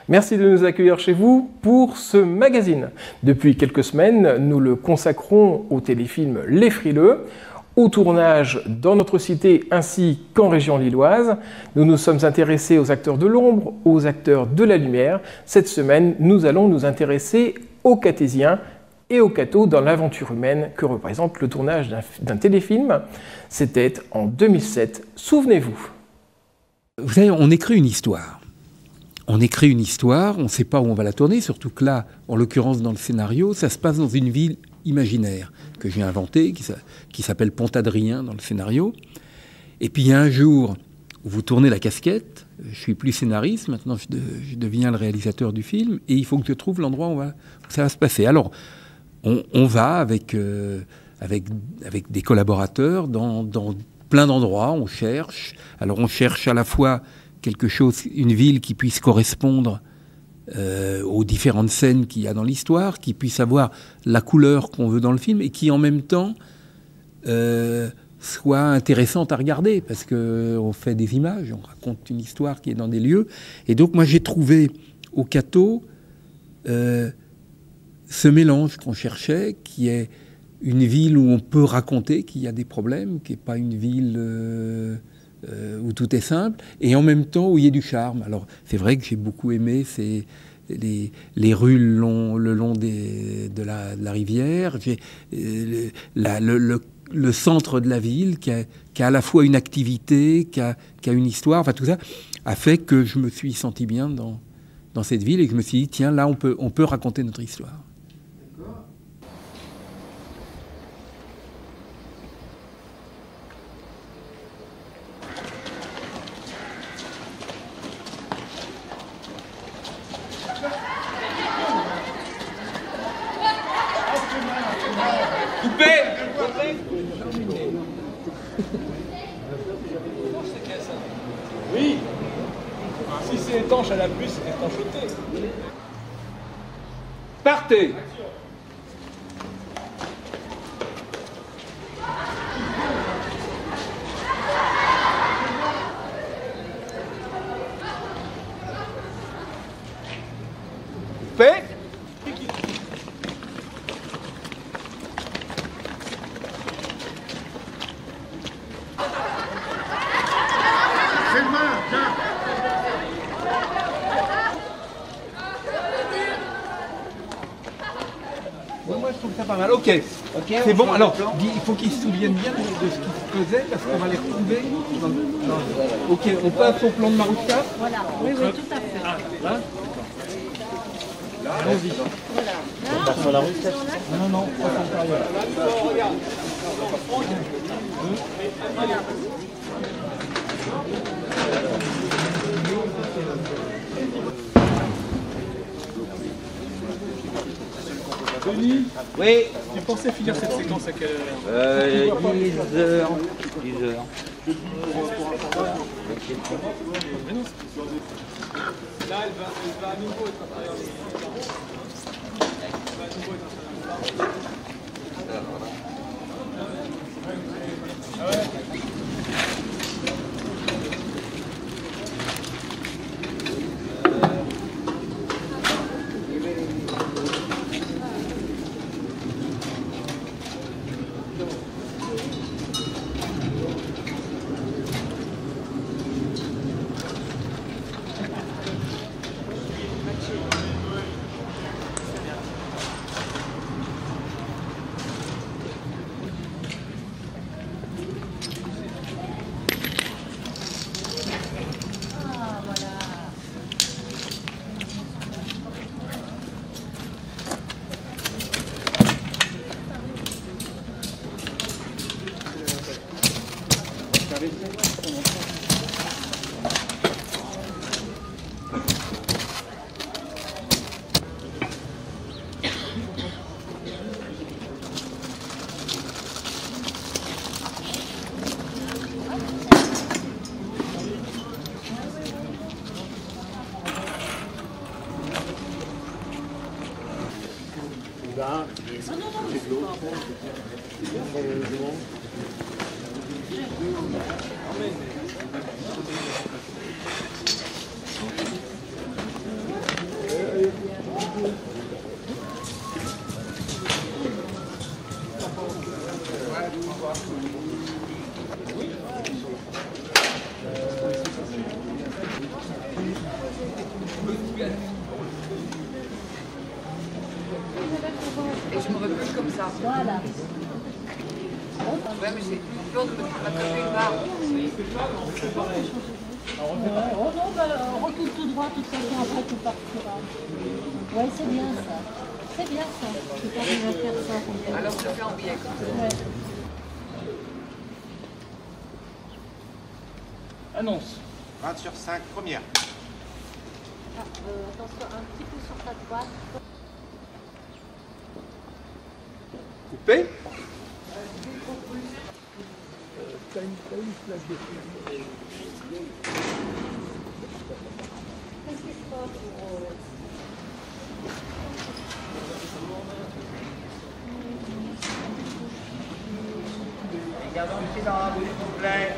Merci de nous accueillir chez vous pour ce magazine. Depuis quelques semaines, nous le consacrons au téléfilm Les Frileux, au tournage dans notre cité ainsi qu'en région lilloise. Nous nous sommes intéressés aux acteurs de l'ombre, aux acteurs de la lumière. Cette semaine, nous allons nous intéresser aux Cathésiens et aux cathos dans l'aventure humaine que représente le tournage d'un téléfilm. C'était en 2007, souvenez-vous. Vous savez, on écrit une histoire. On écrit une histoire, on ne sait pas où on va la tourner, surtout que là, en l'occurrence dans le scénario, ça se passe dans une ville imaginaire que j'ai inventée, qui s'appelle Pont-Adrien dans le scénario. Et puis il y a un jour où vous tournez la casquette, je suis plus scénariste, maintenant je deviens le réalisateur du film, et il faut que je trouve l'endroit où ça va se passer. Alors, on va avec des collaborateurs dans plein d'endroits, on cherche. Alors on cherche à la fois quelque chose, une ville qui puisse correspondre aux différentes scènes qu'il y a dans l'histoire, qui puisse avoir la couleur qu'on veut dans le film et qui en même temps soit intéressante à regarder parce qu'on fait des images, on raconte une histoire qui est dans des lieux. Et donc moi j'ai trouvé au Cateau ce mélange qu'on cherchait, qui est une ville où on peut raconter qu'il y a des problèmes, qui n'est pas une ville où tout est simple, et en même temps où il y a du charme. Alors c'est vrai que j'ai beaucoup aimé les rues le long de la rivière, le centre de la ville qui a à la fois une activité, qui a une histoire, enfin tout ça a fait que je me suis senti bien dans cette ville et que je me suis dit tiens là on peut raconter notre histoire. Oui. Si c'est étanche à la pluie, c'est étanchéité. Partez. Paix. Moi, je trouve ça pas mal. Ok. C'est bon. Alors, il faut qu'ils se souviennent bien de ce qui se faisait parce qu'on va les retrouver. Ok, on passe au plan de Marouchka. Voilà. Oui, oui, tout à fait. Là. Allons-y. Voilà. On passe sur la rue. Non, pas sur le carrière. Regarde. Denis, oui. tu pensais finir cette séquence à quelle heure 10 heures. 10 heures. Là, elle va à nouveau être à travers je me replie comme ça. Voilà. Ouais, mais c'est dur de m'attraper une barre. Oh non, bah, retourne tout droit, de toute façon, après tu partiras. Ouais, c'est bien ça. C'est bien ça. Tu arrives à faire ça. Alors je le fais en biais. Ouais. Annonce. 20 sur 5, première. Ah, attention, un petit peu sur ta droite. Coupé. Qu'est-ce qui se passe pour... Gardons le silence, s'il vous plaît.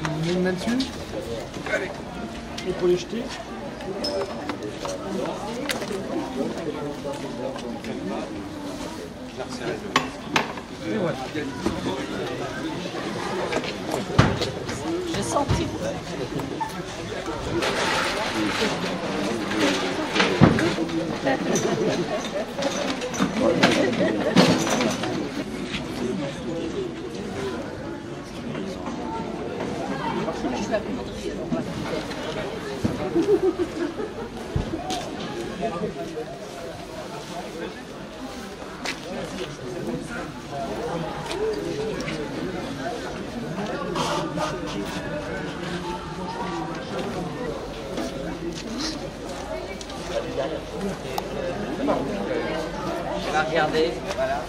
On met une main dessus. Allez. Et pour les jeter. Et voilà. J'ai senti. On va regarder, voilà.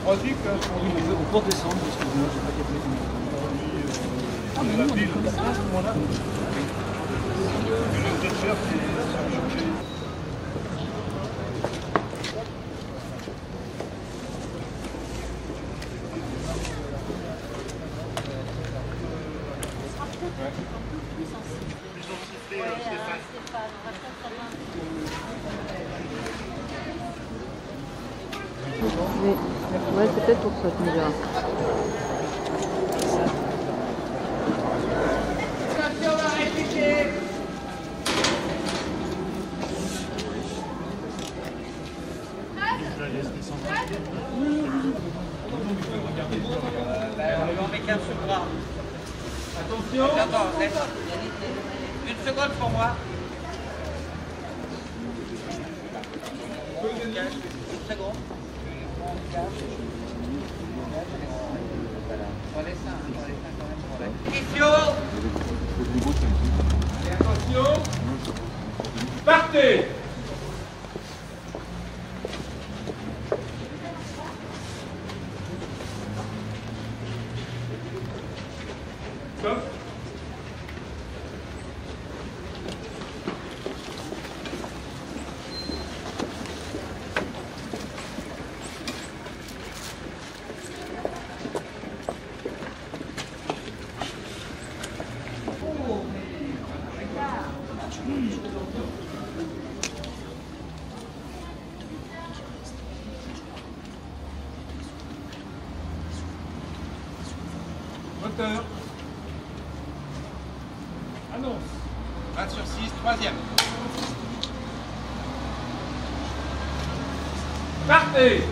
On dit peut descendre, excusez-moi, j'ai pas capté. La ville, à ce moment-là. Le t-shirt est surchargé. Ouais, c'est peut-être pour ça que nous verrons. On met 15 sur le bras. Attention. Attends, une seconde pour moi. Une seconde. Question. Et attention. Partez. Stop. Moteur. Annonce. 20 sur 6, troisième. Partez.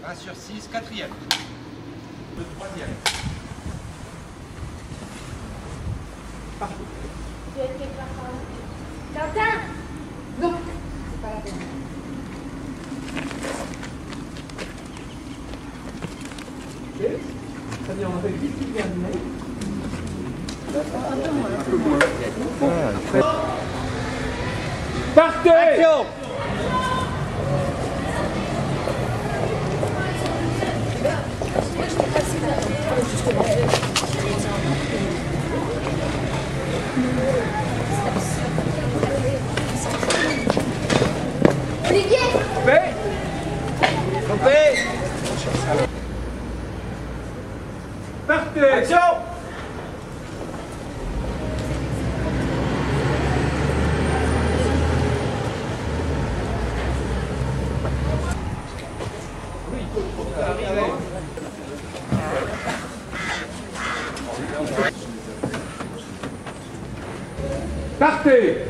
1 sur 6, quatrième. Le troisième. Quentin! Non, c'est pas la peine. Ok. C'est-à-dire, on fait vite qui vient de naître. Partez! Action! Olivier! Fait. Coupé! Partez! Action! Partez!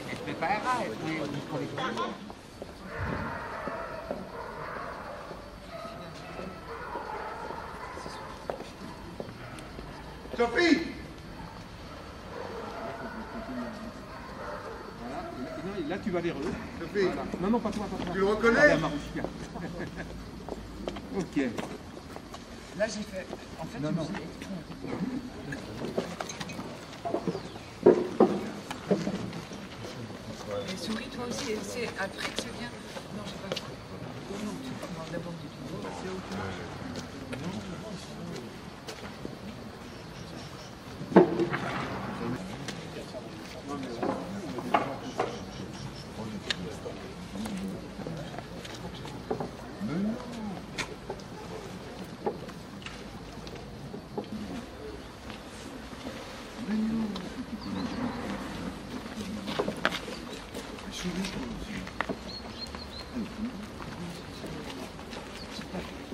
Elle préparera, elle prend les commandes. Sophie! Non, là, tu vas les relais. Sophie, Voilà. Non, non, pas toi, pas toi. tu le reconnais? Regarde, Marouchka. Ok. Là, j'ai fait. En fait, Non, non. Et souris, toi aussi, c'est après que ça vient. Non, j'ai pas. Oh non, tu commandes d'abord du tout.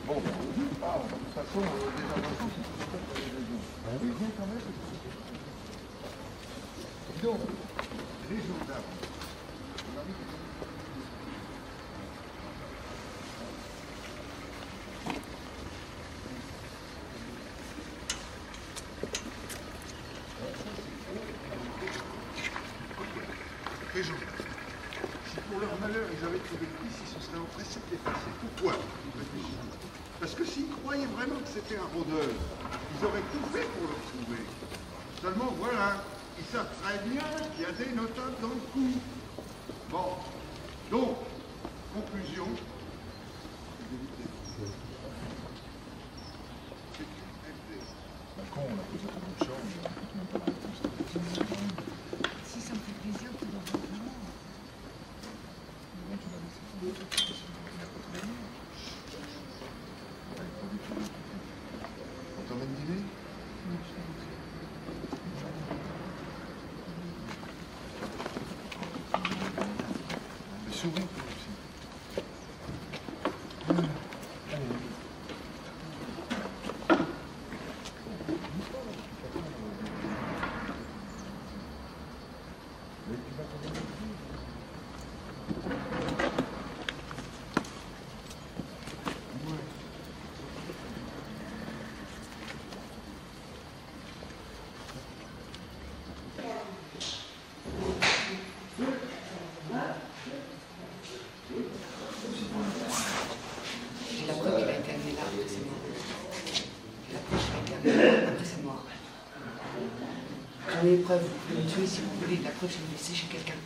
Bon, de toute façon, déjà maintenant, c'est pas pour les régions. Mais viens quand même. Dis donc, les gendarmes. Les gendarmes. Si pour leur malheur ils avaient trouvé le fils, ils se seraient empressés de l'effacer. Pourquoi? Parce que s'ils croyaient vraiment que c'était un rôdeur, ils auraient tout fait pour le retrouver. Seulement voilà, ils savent très bien qu'il y a des notables dans le coup. Bon, donc, conclusion. Si ça me fait plaisir, tu dois voir vraiment. On t'emmène dîner? Mais souris toi aussi. J'ai la preuve qu'il a été amené là après sa mort. J'ai la preuve qu'il a été amené là après sa mort. J'en ai les preuves, vous pouvez me tuer si vous voulez. La preuve, je l'ai laissée chez quelqu'un.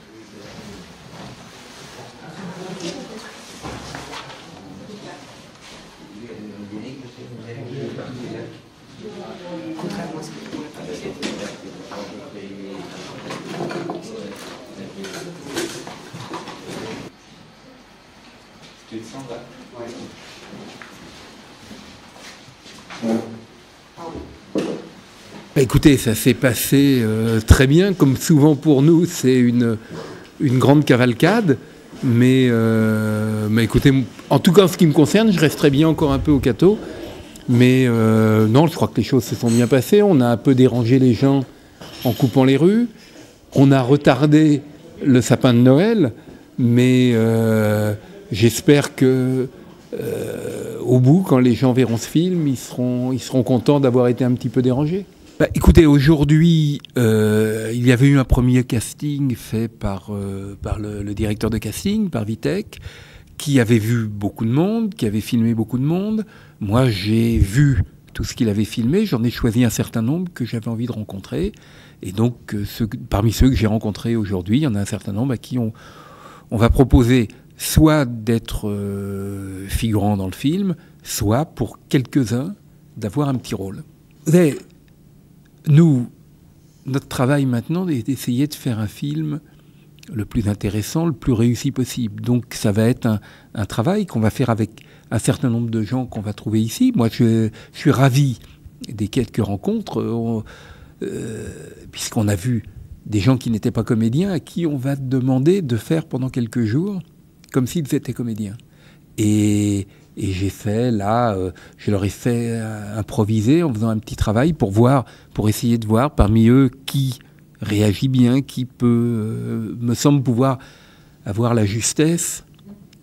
Contrairement à ce que vous ne pas laissé. descendre là. Écoutez, ça s'est passé très bien, comme souvent pour nous, c'est une grande cavalcade. Mais écoutez, en tout cas en ce qui me concerne, je resterai bien encore un peu au Cateau. Mais non, je crois que les choses se sont bien passées. On a un peu dérangé les gens en coupant les rues. On a retardé le sapin de Noël. Mais j'espère que au bout, quand les gens verront ce film, ils seront contents d'avoir été un petit peu dérangés. Bah, écoutez, aujourd'hui, il y avait eu un premier casting fait par le directeur de casting, par Vitek, qui avait vu beaucoup de monde, qui avait filmé beaucoup de monde. Moi, j'ai vu tout ce qu'il avait filmé. J'en ai choisi un certain nombre que j'avais envie de rencontrer. Et donc, parmi ceux que j'ai rencontrés aujourd'hui, il y en a un certain nombre à qui on va proposer soit d'être figurant dans le film, soit, pour quelques-uns, d'avoir un petit rôle. Vous savez, nous, notre travail maintenant est d'essayer de faire un film le plus intéressant, le plus réussi possible. Donc ça va être un travail qu'on va faire avec un certain nombre de gens qu'on va trouver ici. Moi, je suis ravi des quelques rencontres, puisqu'on a vu des gens qui n'étaient pas comédiens, à qui on va demander de faire pendant quelques jours comme s'ils étaient comédiens. Et j'ai fait, là, je leur ai fait improviser en faisant un petit travail pour essayer de voir parmi eux qui réagit bien, qui peut, me semble pouvoir avoir la justesse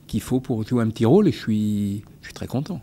qu'il faut pour jouer un petit rôle, et je suis très content.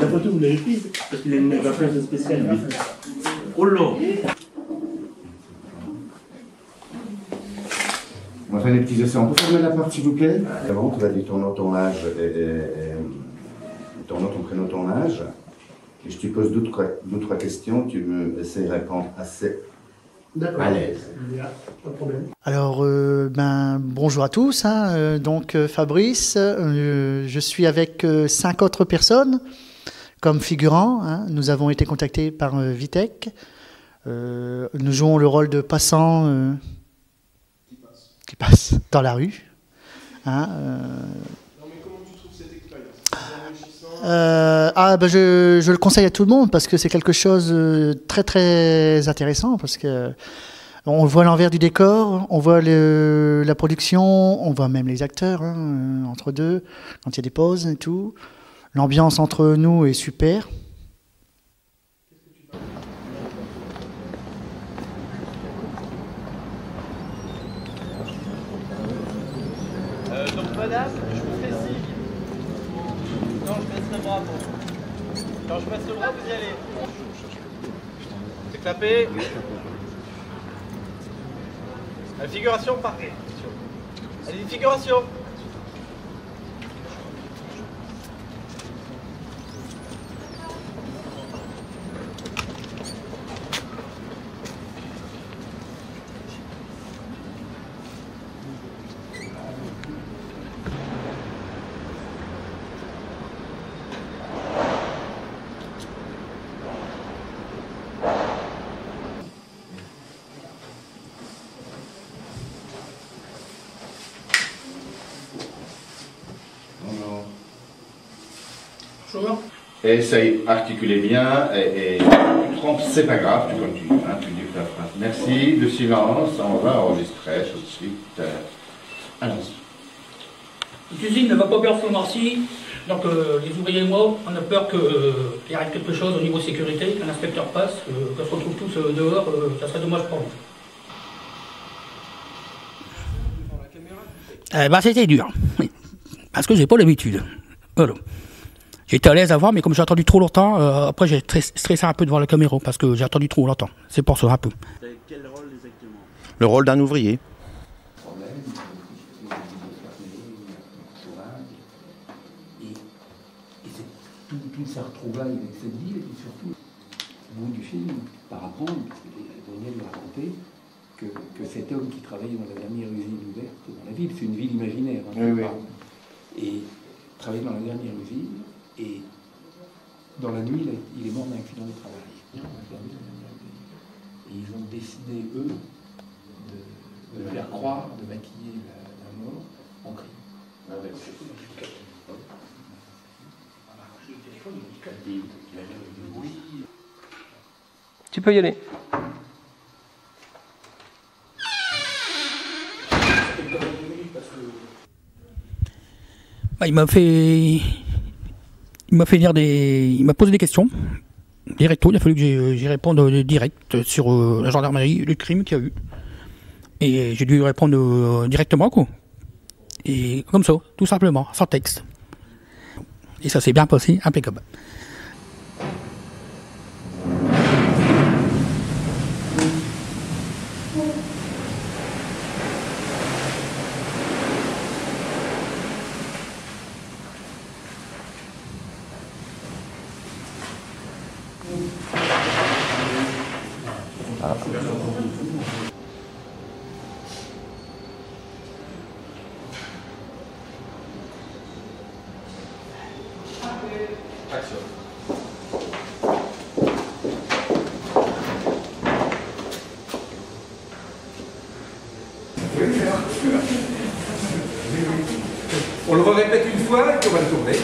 La photo, vous l'avez prise parce qu'il a une référence spéciale. Oh là! On va faire des petits essais. On peut fermer la porte, s'il vous plaît? Avant, tu vas dire ton nom, ton âge, ton nom, ton prénom, ton âge. Et je te pose deux, trois questions. Tu me essaies de répondre assez à l'aise. Pas de problème. Alors, bonjour à tous. Donc, Fabrice, je suis avec 5 autres personnes comme figurants. Nous avons été contactés par Vitek. Nous jouons le rôle de passants qui passe dans la rue. Non, mais comment tu trouves cette expérience? Je le conseille à tout le monde parce que c'est quelque chose de très très intéressant, parce que on voit l'envers du décor, on voit la production, on voit même les acteurs entre deux, quand il y a des pauses et tout. L'ambiance entre nous est super. Donc madame, je vous fais signe. Non, je baisse le bras. Quand je baisse le bras, vous y allez. C'est clapé. La figuration, parfait. Allez, figuration. Essaye d'articuler bien et tu te trompes, c'est pas grave, tu continues, tu dis ta phrase. Merci, de silence, on va enregistrer tout de suite. Allons-y. Cuisine ne va pas perdre son marcy. Donc les ouvriers et moi, on a peur qu'il arrive quelque chose au niveau sécurité, qu'un inspecteur passe, qu'on se retrouve tous dehors, ça serait dommage pour nous. C'était dur, oui. Parce que j'ai pas l'habitude. Voilà. J'étais à l'aise à voir, mais comme j'ai attendu trop longtemps, après j'ai stressé un peu devant la caméra, parce que j'ai attendu trop longtemps. C'est pour ça, un peu. Quel rôle exactement? Le rôle d'un ouvrier. Toute sa retrouvaille avec cette ville, et surtout, au bout du film, par apprendre, parce que Daniel m'a raconté, que cet homme qui travaillait dans la dernière usine ouverte dans la ville, c'est une ville imaginaire, hein, oui, oui. Et travaillait dans la dernière usine, et dans la nuit, il est mort d'un accident de travail. Et ils ont décidé, eux, de faire croire, de maquiller la mort en crime. Tu peux y aller. Il m'a posé des questions directo. Il a fallu que j'y réponde direct sur la gendarmerie, le crime qu'il y a eu. Et j'ai dû répondre directement, quoi. Et comme ça, tout simplement, sans texte. Et ça s'est bien passé, impeccable. On le répète une fois et puis on va le tourner.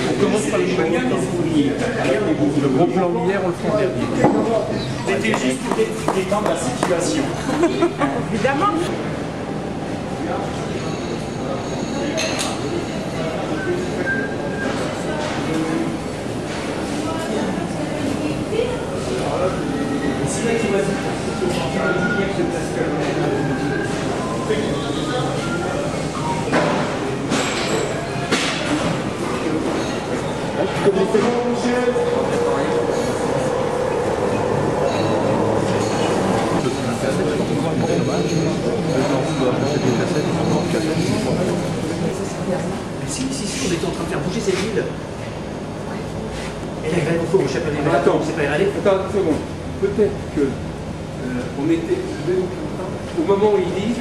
On commence par les ouvriers. Le gros plan d'hier, on le fait en dernier. C'était juste pour détendre la situation. Évidemment. C'est là qu'il va se Si, on était en train de faire bouger cette ville. Et la grève au four, je sais pas des malades, on s'est pas éralé. Attends une seconde. Peut-être que on était au moment où ils disent.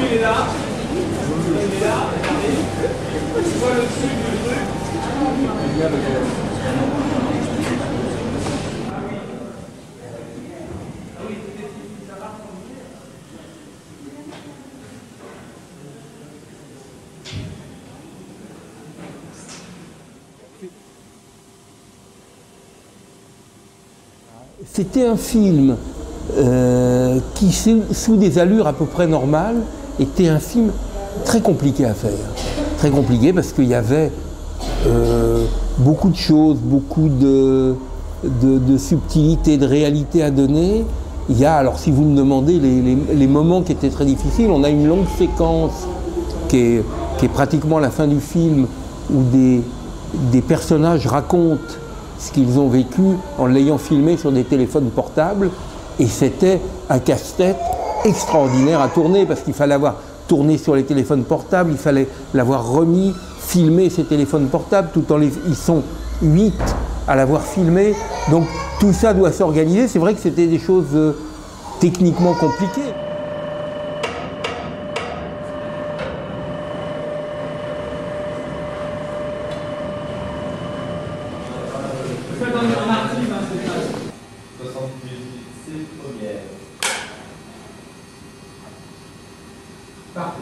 Il est là. Il est là. Tu vois le dessus du truc. c'était un film qui, sous des allures à peu près normales, était un film très compliqué à faire. Très compliqué parce qu'il y avait beaucoup de choses, beaucoup de subtilité, de réalité à donner. Il y a, alors si vous me demandez, les moments qui étaient très difficiles, on a une longue séquence qui est pratiquement la fin du film, où des personnages racontent ce qu'ils ont vécu en l'ayant filmé sur des téléphones portables, et c'était un casse-tête extraordinaire à tourner, parce qu'il fallait avoir tourné sur les téléphones portables, il fallait l'avoir remis, filmé ces téléphones portables, ils sont 8 à l'avoir filmé, donc tout ça doit s'organiser. C'est vrai que c'était des choses techniquement compliquées. Parfait.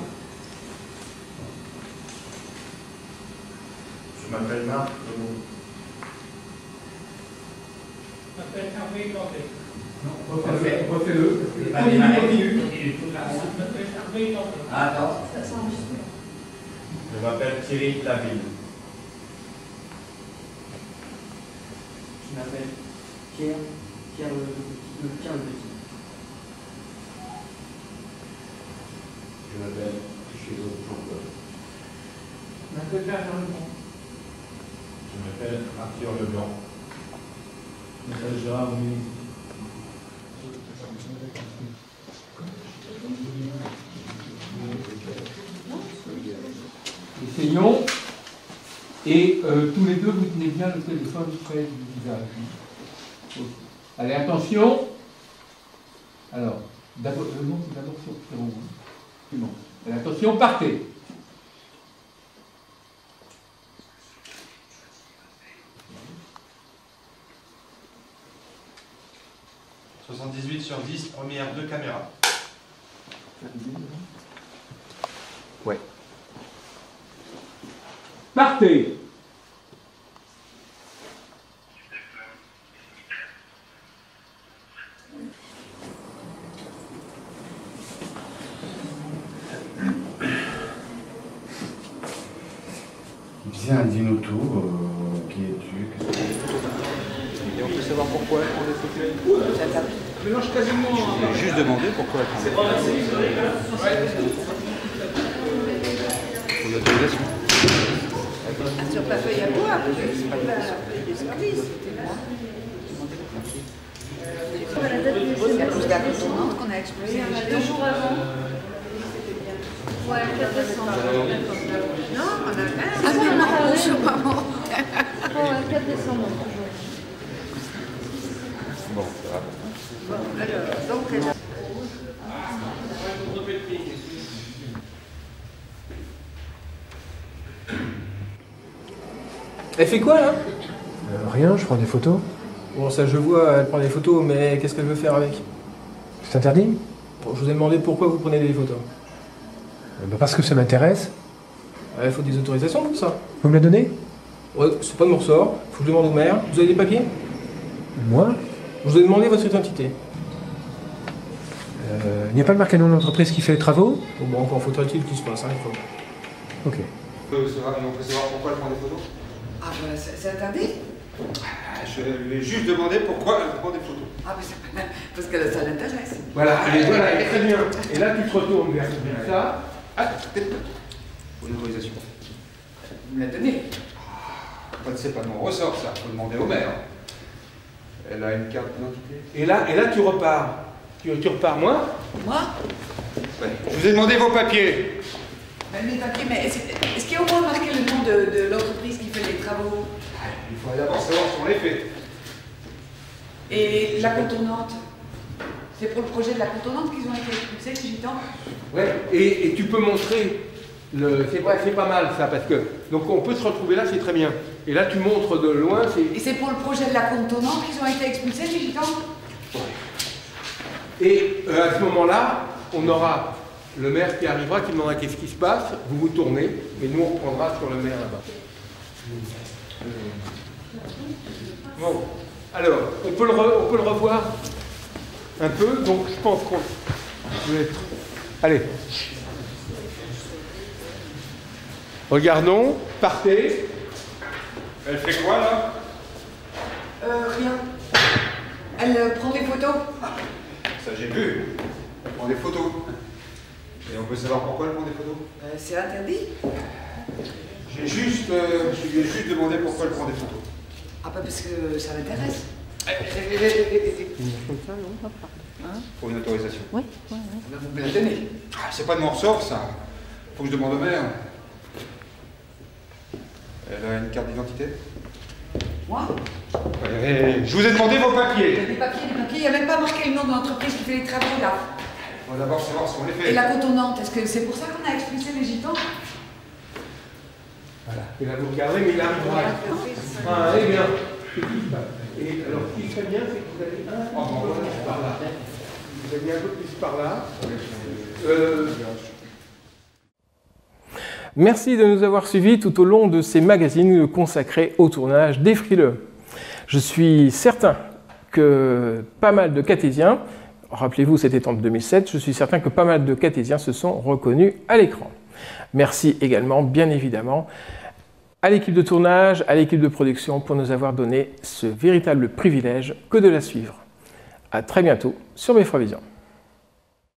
Je m'appelle Marc. Je m'appelle Hervé Landais. Non, refais-le. Attends. Je m'appelle Thierry Laville. Je m'appelle Pierre le Petit. Je m'appelle Chézot Jean-Paul. Je m'appelle Bernard Leblanc. Je m'appelle Arthur Leblanc. Je m'appelle Gérard Louis. Essayons. Et tous les deux, vous tenez bien le téléphone près du visage. Allez, attention. Alors, d'abord, le nom, c'est d'abord sur Pierrot. Bon. Allez, attention, partez. « 78 sur 10, première 2 caméras. » Ouais. Partez. Bien, dis-nous tout. Qui es-tu? Et on peut savoir pourquoi elle prend des photos? Mélange quasiment. J'ai juste demandé pourquoi elle prend des photos. Pour l'autorisation. Sur la feuille à boire, c'est pas la feuille des services. C'est à cause de la contournante qu'on a explosé. Il y en a 2 jours avant. Ouais, 4 décembre. Non, on a rien. Ah oui, on a parlé. Bonjour, maman. Ouais, 4 décembre. Bon, ça va. Bon, alors, donc... Elle fait quoi là? Rien, je prends des photos. Bon, ça je vois, elle prend des photos, mais qu'est-ce qu'elle veut faire avec? C'est interdit? Bon, je vous ai demandé pourquoi vous prenez des photos. Parce que ça m'intéresse. Il faut des autorisations pour ça. Vous me la donnez? Ouais, c'est pas de mon ressort, faut que je demande au maire. Vous avez des papiers? Moi? Je vous ai demandé votre identité. Il n'y a pas le marqué nom de l'entreprise qui fait les travaux? Bon, encore faudrait-il qu'il se passe, hein, il faut. Ok. On peut savoir pourquoi elle prend des photos? Ah, ben, c'est interdit? Je lui ai juste demandé pourquoi elle prend des photos. Ah, mais parce que ça l'intéresse. Voilà, allez, voilà, très bien. Et là, tu te retournes vers ça. Ah, peut-être pour une autorisation. Vous me la donnez? C'est pas de mon ressort, ça. Faut demander au maire. Elle a une carte d'identité. Et là, tu repars. Tu repars, moi? Moi? Ouais. Je vous ai demandé vos papiers. Ben, mes papiers, mais est-ce qu'il y a au moins marqué le nom de l'entreprise qui fait les travaux? Il faudrait d'abord savoir si on les fait. Et la contournante? C'est pour le projet de la contournante qu'ils ont été expulsés, les gitans? Ouais, et tu peux montrer, c'est pas mal ça, parce que, donc on peut se retrouver là, c'est très bien. Et là, tu montres de loin, c'est... Et c'est pour le projet de la contournante qu'ils ont été expulsés, les gitans? Et à ce moment-là, on aura le maire qui arrivera, qui demandera qu'est-ce qui se passe, vous vous tournez, et nous on reprendra sur le maire là-bas. Bon, Alors, on peut le revoir un peu, donc je pense qu'on va être... Allez. Regardons, partez. Elle fait quoi là? Rien. Elle prend des photos. Ça j'ai vu. Elle prend des photos. Et on peut savoir pourquoi elle prend des photos? C'est interdit. Je lui ai juste demandé pourquoi elle prend des photos. Ah bah parce que ça l'intéresse. Pour une autorisation. Oui. Vous me la donnez. Ah, c'est pas de mon ressort ça. Faut que je demande au maire. Elle a une carte d'identité? Moi? Je vous ai demandé vos papiers. Il y a des papiers, il n'y a même pas marqué le nom de l'entreprise qui fait les travaux là. On va d'abord savoir si on les fait. Et la contournante, est-ce que c'est pour ça qu'on a expulsé les gitans? Voilà. Et là, vous regardez, mais là, ah, eh bien. Et alors, ce qui serait bien, c'est que vous allez un peu plus par là. Vous allez un peu plus par là. Merci de nous avoir suivis tout au long de ces magazines consacrés au tournage des Frileux. Je suis certain que pas mal de Cathésiens, rappelez-vous c'était en 2007, je suis certain que pas mal de Cathésiens se sont reconnus à l'écran. Merci également, bien évidemment, à l'équipe de tournage, à l'équipe de production pour nous avoir donné ce véritable privilège que de la suivre. À très bientôt sur Beffravision.